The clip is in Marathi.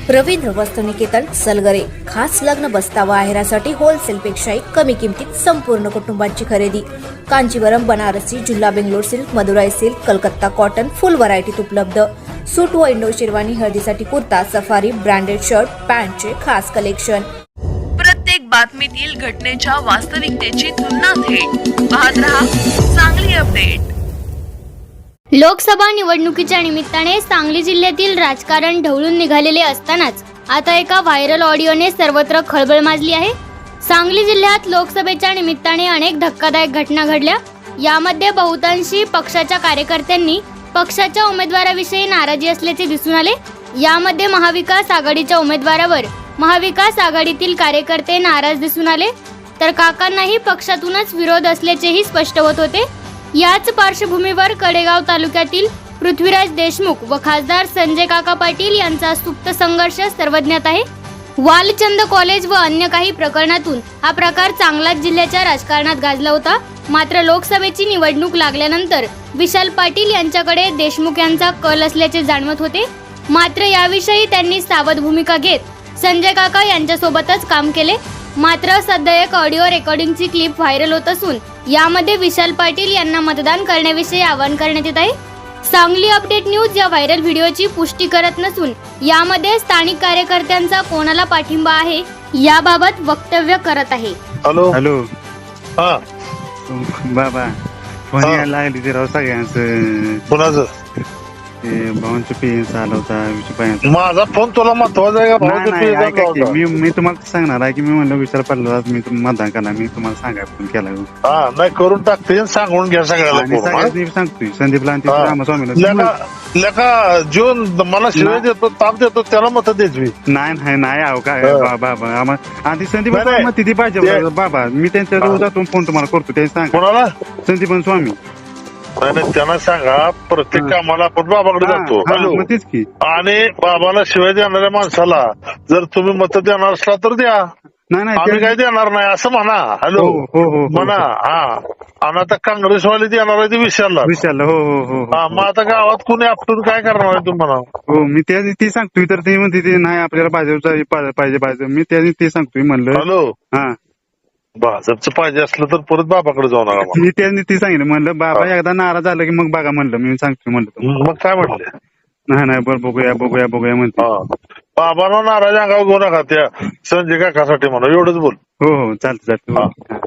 रवींद्र वस्त्रनिकेतन सलगरे खास लग्न बस्तावा आहेरासाठी होलसेलपेक्षाही कमी किमतीत संपूर्ण कुटुंबाची खरेदी। कांजीवरम, बनारसी, जुल्ला, Bangalore silk, Madurai silk, Calcutta cotton full व्हरायटीत उपलब्ध। सूट व इंडो शेरवानी, हळदीसाठी कुर्ता, सफारी, ब्रँडेड शर्ट, पॅन्टचे खास कलेक्शन। प्रत्येक बातमीतील घटनेच्या वास्तविकतेची तुलना थेट पाहत रहा सांगली अपडेट। लोकसभा निवडणुकीच्या निमित्ताने सांगली जिल्ह्यातील राजकारण ढवळून निघालेले असतानाच आता एका व्हायरल ऑडिओने सर्वत्र खळबळ माजली आहे। सांगली जिल्ह्यात लोकसभेच्या निमित्ताने अनेक धक्कादायक घटना घडल्या। यामध्ये बहुतांशी पक्षाच्या कार्यकर्त्यांनी पक्षाच्या उमेदवाराविषयी नाराजी असल्याचे दिसून आले। यामध्ये महाविकास आघाडीच्या उमेदवारावर महाविकास आघाडीतील कार्यकर्ते नाराज दिसून आले, तर काकांनाही पक्षातूनच विरोध असल्याचेही स्पष्ट होत होते। याच पार्श्वभूमीवर कडेगाव तालुक्यातील पृथ्वीराज देशमुख व खासदार संजय काका पाटील यांचा सुप्त संघर्ष सर्वज्ञात आहे। वालचंद कॉलेज व अन्य काही प्रकरणातून हा प्रकार चांगलाच जिल्ह्याच्या राजकारणात गाजला होता। मात्र लोकसभेची निवडणूक लागल्यानंतर विशाल पाटील यांच्याकडे देशमुख यांचा कल असल्याचे जाणवत होते। मात्र याविषयी त्यांनी सावध भूमिका घेत संजय काका यांच्यासोबतच काम केले। मात्र सध्या एक ऑडिओ रेकॉर्डिंगची क्लिप व्हायरल होत असून यामध्ये विशाल पाटील यांना मतदान करण्याविषयी आवाहन करण्यात येत आहे। सांगली अपडेट न्यूज या व्हायरल व्हिडिओची पुष्टी करत नसून यामध्ये स्थानिक कार्यकर्त्यांचा कोणाला पाठिंबा आहे याबाबत वक्तव्य करत आहे। हॅलो हॅलो हा बाबा फोन यायला लागली ते राव सगळ्यांचं कोणाचं भावांचं पेन्स आला होता विषय माझा फोन तुला महत्वाचा आहे का भावाचा पेज आला होता? मी तुम्हाला सांगणार आहे की मी म्हणलं विचार पडला मी मतदान करणार मी तुम्हाला सांगाय फोन केला हा नाही करून टाकते आणि सांगून घ्या सगळ्याला आणि करून, हा? सगळ्यांनी सांगतोय संदीपला आणि हा. रामस्वामीला लेका जीवन मला शिवाय देतो ताप देतो त्याला मत द्यायची नाही नाही आहो काय हा. बाबा आधी संदीप नाही, नाही. मग तिथे पाहिजे ते- बाबा मी त्यांच्या हा. जातो फोन तुम्हाला करतो ते सांगा कोणाला संदीप स्वामी नाही नाही, त्यांना सांगा प्रत्येक हा. कामाला आपण बाबाकडे जातो। हा, हॅलो मग तेच की आणि बाबाला शिवाय देणाऱ्या माणसाला जर तुम्ही मत देणार असला तर द्या, नाही आम्ही नाही काय देणार नाही असं म्हणा। हॅलो हो, हो, हो, हो. म्हणा हा। आणि आता काँग्रेसवाले देणार आहे ते विशालला विशाल हो हो हो हा, मग आता गावात कुणी आपटून काय करणार आहे तुम्हाला? हो मी ती सांगतोय तर ते म्हणते ते नाही आपल्याला भाजपचा पाहिजे मी ते सांगतोय म्हणलं हॅलो हा भाजपचं पाहिजे असलं तर परत बाबाकडे जाऊ नका मला. मी त्यांनी ती सांगितलं म्हणलं बाबा एकदा नाराज झालं की मग बघा म्हणलं मी सांगतोय म्हणलं तुम्हाला. मग काय म्हटले? नाही बरं बघूया म्हणते हा बाबांना नाराज अंगावर घेऊ नका त्या संजय काकासाठी म्हणा एवढंच बोल। हो चालतं हा. हा.